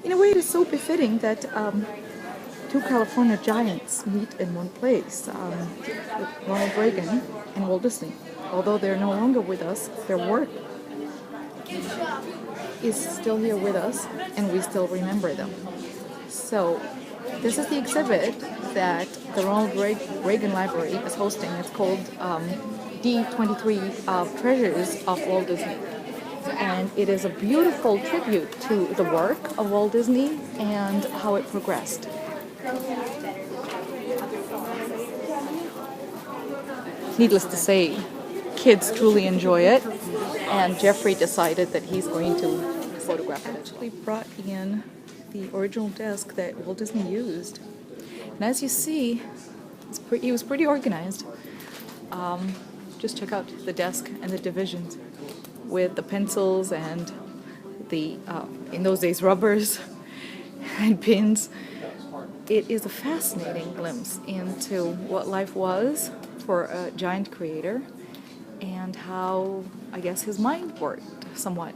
In a way, it is so befitting that two California giants meet in one place, Ronald Reagan and Walt Disney. Although they're no longer with us, their work is still here with us, and we still remember them. So, this is the exhibit that the Ronald Reagan Library is hosting. It's called D23 Treasures of Walt Disney. And it is a beautiful tribute to the work of Walt Disney and how it progressed. Needless to say, kids truly enjoy it, and Jeffrey decided that he's going to photograph it. Actually brought in the original desk that Walt Disney used. And as you see, he was pretty organized. Just check out the desk and the divisions with the pencils and the, in those days, rubbers and pins. It is a fascinating glimpse into what life was for a giant creator and how, I guess, his mind worked somewhat.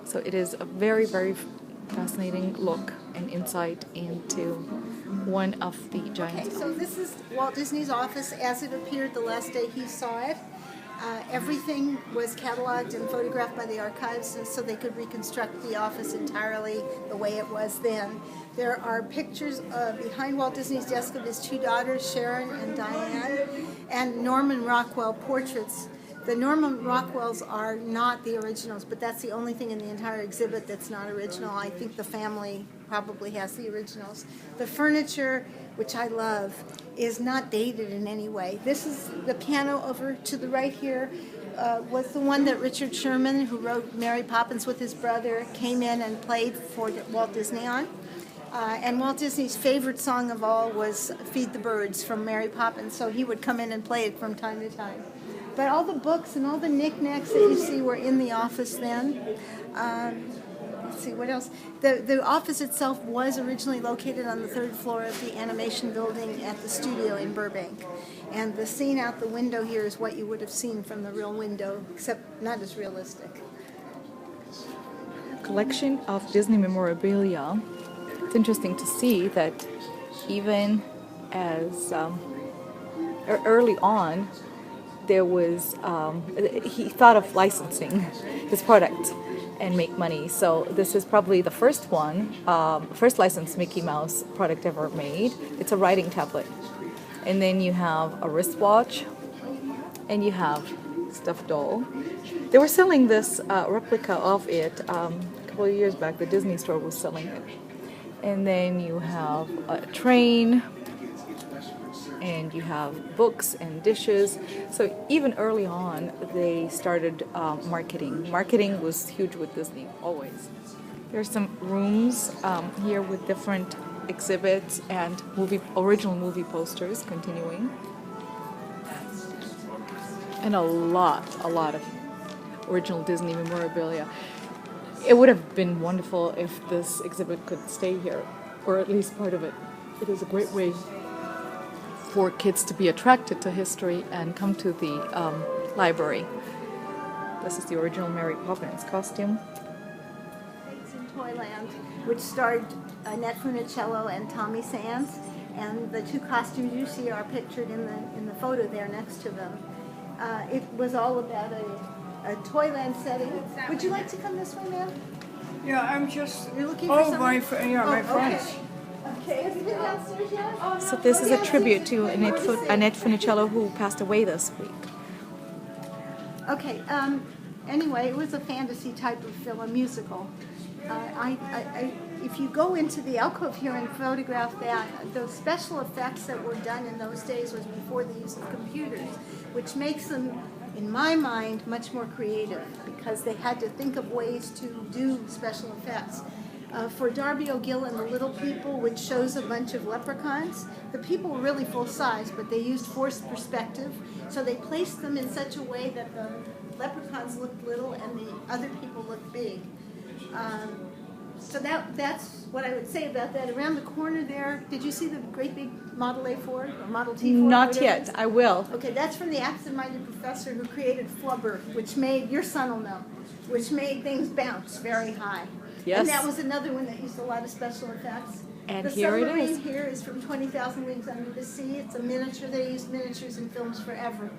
So it is a very, very fascinating look and insight into one of the giants. Okay, so this is Walt Disney's office as it appeared the last day he saw it. Everything was cataloged and photographed by the archives so they could reconstruct the office entirely the way it was then. There are pictures behind Walt Disney's desk of his two daughters, Sharon and Diane, and Norman Rockwell portraits. The Norman Rockwells are not the originals, but that's the only thing in the entire exhibit that's not original. I think the family probably has the originals. The furniture, which I love, is not dated in any way. This is the piano over to the right here, was the one that Richard Sherman, who wrote Mary Poppins with his brother, came in and played for Walt Disney on. And Walt Disney's favorite song of all was Feed the Birds from Mary Poppins, so he would come in and play it from time to time. But all the books and all the knickknacks that you see were in the office then. Let's see, what else? The office itself was originally located on the third floor of the animation building at the studio in Burbank. And the scene out the window here is what you would have seen from the real window, except not as realistic. Collection of Disney memorabilia. It's interesting to see that even as early on, there was, he thought of licensing his product and make money. So this is probably the first one, first licensed Mickey Mouse product ever made. It's a writing tablet. And then you have a wristwatch, and you have stuffed doll. They were selling this replica of it a couple of years back. The Disney store was selling it. And then you have a train, and you have books and dishes. So even early on, they started marketing. Marketing was huge with Disney, always. There's some rooms here with different exhibits and original movie posters continuing. And a lot of original Disney memorabilia. It would have been wonderful if this exhibit could stay here, or at least part of it. It is a great way for kids to be attracted to history and come to the library. This is the original Mary Poppins costume. It's in Toyland, which starred Annette Funicello and Tommy Sands, and the two costumes you see are pictured in the photo there next to them. It was all about a Toyland setting. Would you like to come this way, ma'am? Yeah, I'm just. You're looking for something? my friends. Okay, has it been downstairs yet? So this is a tribute to Annette Funicello, who passed away this week. Okay, anyway, it was a fantasy type of film, a musical. If you go into the alcove here and photograph that, those special effects that were done in those days was before the use of computers, which makes them, in my mind, much more creative because they had to think of ways to do special effects. For Darby O'Gill and the Little People, which shows a bunch of leprechauns, the people were really full size, but they used forced perspective, so they placed them in such a way that the leprechauns looked little and the other people looked big. So that's what I would say about that. Around the corner there, did you see the great big Model A Ford or Model T Ford? Not yet. I will. Okay, that's from the absent-minded professor who created flubber, which made, your son will know, which made things bounce very high. Yes. And that was another one that used a lot of special effects. And the here it is. submarine here is from 20,000 Leagues Under the Sea. It's a miniature. They used miniatures in films forever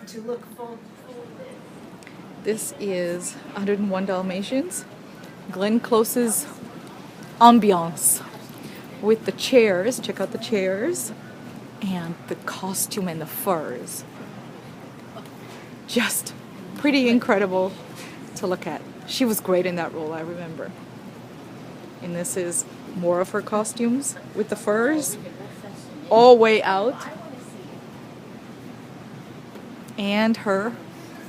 to look full. This is 101 Dalmatians. Glenn Close's ambiance with the chairs. Check out the chairs. And the costume and the furs. Just pretty incredible to look at. She was great in that role, I remember. And this is more of her costumes with the furs all way out. And her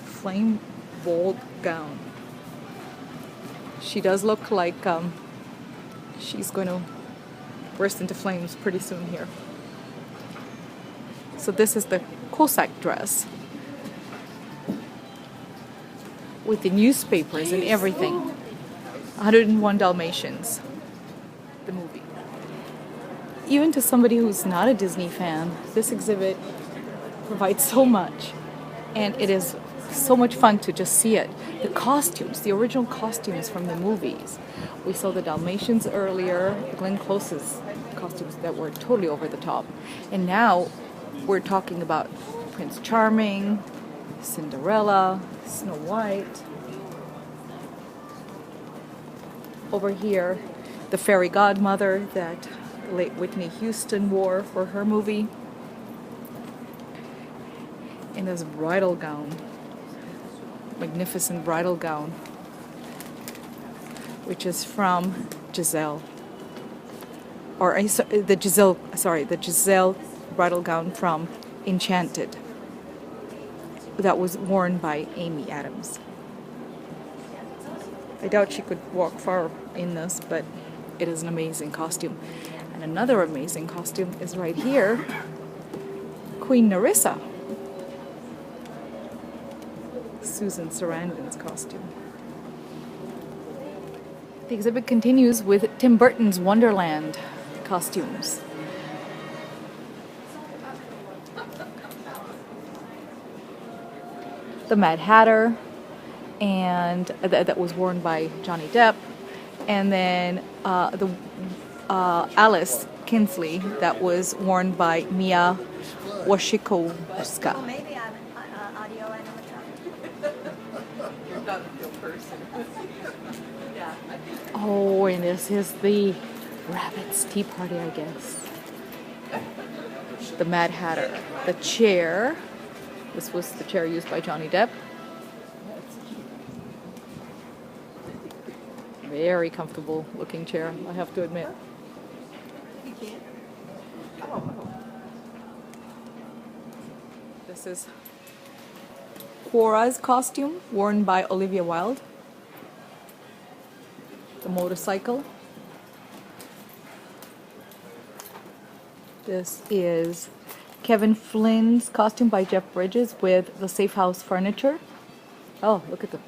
flame bold gown. She does look like she's going to burst into flames pretty soon here. So this is the Cossack dress with the newspapers and everything. 101 Dalmatians, the movie. Even to somebody who's not a Disney fan, this exhibit provides so much, and it is so much fun to just see it. The costumes, the original costumes from the movies. We saw the Dalmatians earlier, Glenn Close's costumes that were totally over the top. And now we're talking about Prince Charming, Cinderella, Snow White. Over here, the fairy godmother that the late Whitney Houston wore for her movie. And this bridal gown, magnificent bridal gown, which is from Giselle. Or the Giselle bridal gown from Enchanted. That was worn by Amy Adams. I doubt she could walk far in this, but it is an amazing costume. And another amazing costume is right here, Queen Nerissa. Susan Sarandon's costume. The exhibit continues with Tim Burton's Wonderland costumes. The Mad Hatter, and that was worn by Johnny Depp, and then the Alice Kinsley that was worn by Mia Wasikowska. Maybe I'm audio animatronic. Not a real person. Oh, and this is the Rabbit's Tea Party, I guess. The Mad Hatter. The chair. This was the chair used by Johnny Depp. Very comfortable looking chair, I have to admit. This is Cora's costume, worn by Olivia Wilde. The motorcycle. This is Kevin Flynn's costume by Jeff Bridges with the Safe House furniture. Oh, look at the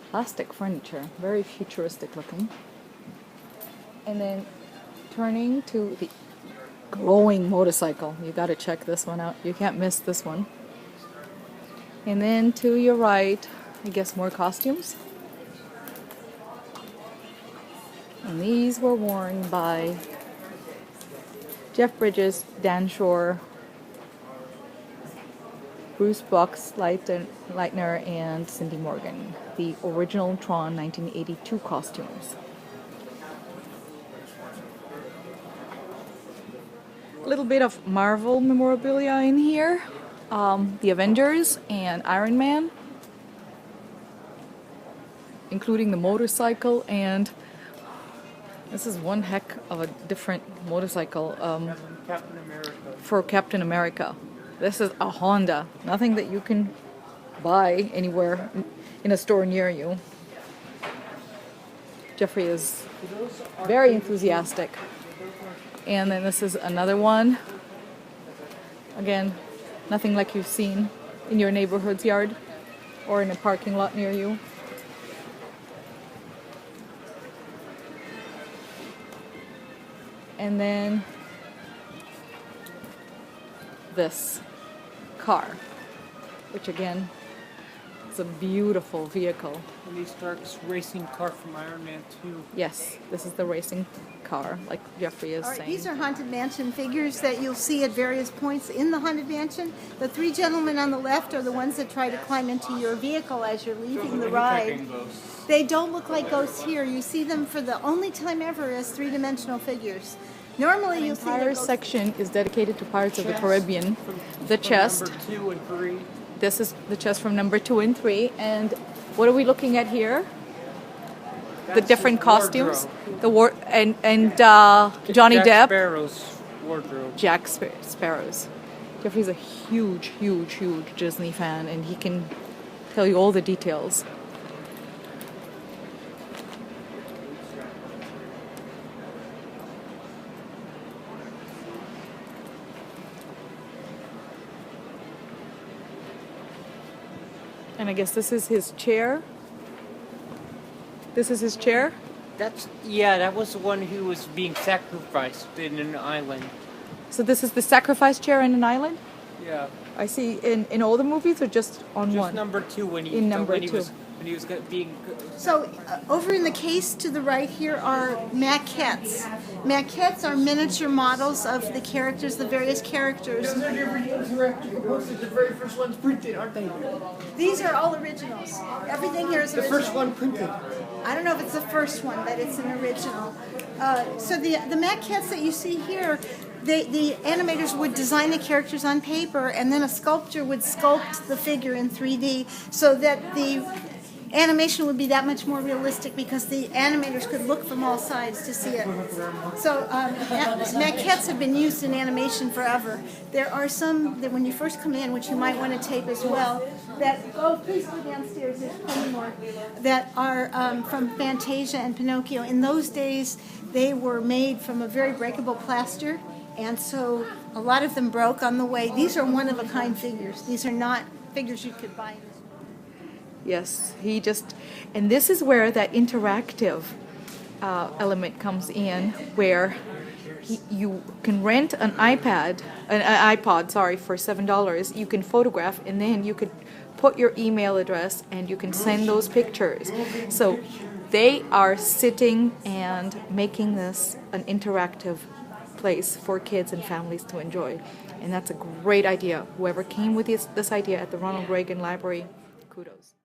plastic furniture. Very futuristic looking. And then turning to the glowing motorcycle. You got to check this one out. You can't miss this one. And then to your right, I guess more costumes. And these were worn by Jeff Bridges, Dan Shore, Bruce Box-Leitner, and Cindy Morgan. The original Tron 1982 costumes. A little bit of Marvel memorabilia in here. The Avengers and Iron Man, including the motorcycle, and this is one heck of a different motorcycle for Captain America. This is a Honda, nothing that you can buy anywhere in a store near you. Jeffrey is very enthusiastic. And then this is another one. Again, nothing like you've seen in your neighborhood's yard or in a parking lot near you. And then this car, which again is a beautiful vehicle. And he starts racing car from Iron Man 2. Yes, this is the racing car, like Jeffrey is All right, saying. these are Haunted Mansion figures that you'll see at various points in the Haunted Mansion. The three gentlemen on the left are the ones that try to climb into your vehicle as you're leaving the ride. They don't look like ghosts here. You see them for the only time ever as three-dimensional figures. Normally The you'll see entire them section is dedicated to Pirates of the Caribbean. The chest. Number 2 and 3. This is the chest from number 2 and 3. And what are we looking at here? The That's different his costumes. wardrobe. The Johnny Jack Depp. Sparrow's wardrobe. Jack Sparrows. Jeffrey's a huge Disney fan, and he can tell you all the details. And I guess this is his chair. This is his chair. That was the one who was being sacrificed in an island. So this is the sacrifice chair in an island? Yeah. I see in all the movies, or just on Just one? number 2 when he In number when he 2. was when he was being. So over in the case to the right here are Maquettes. Maquettes are miniature models of the characters, the various characters. The very first one's printed, aren't they? These are all originals. Everything here is The original. first one printed. I don't know if it's the first one, but it's an original. So the maquettes that you see here, the animators would design the characters on paper, and then a sculptor would sculpt the figure in 3D so that the animation would be that much more realistic because the animators could look from all sides to see it. So maquettes have been used in animation forever. There are some that when you first come in, which you might want to tape as well, that, oh, please go downstairs, there's plenty more, that are from Fantasia and Pinocchio. In those days, they were made from a very breakable plaster, and so a lot of them broke on the way. These are one-of-a-kind figures. These are not figures you could buy. Yes, and this is where that interactive element comes in, where you can rent an iPod, for $7. You can photograph, and then you could put your email address, and you can send those pictures. So they are sitting and making this an interactive place for kids and families to enjoy, and that's a great idea. Whoever came with this idea at the Ronald Reagan Library, kudos.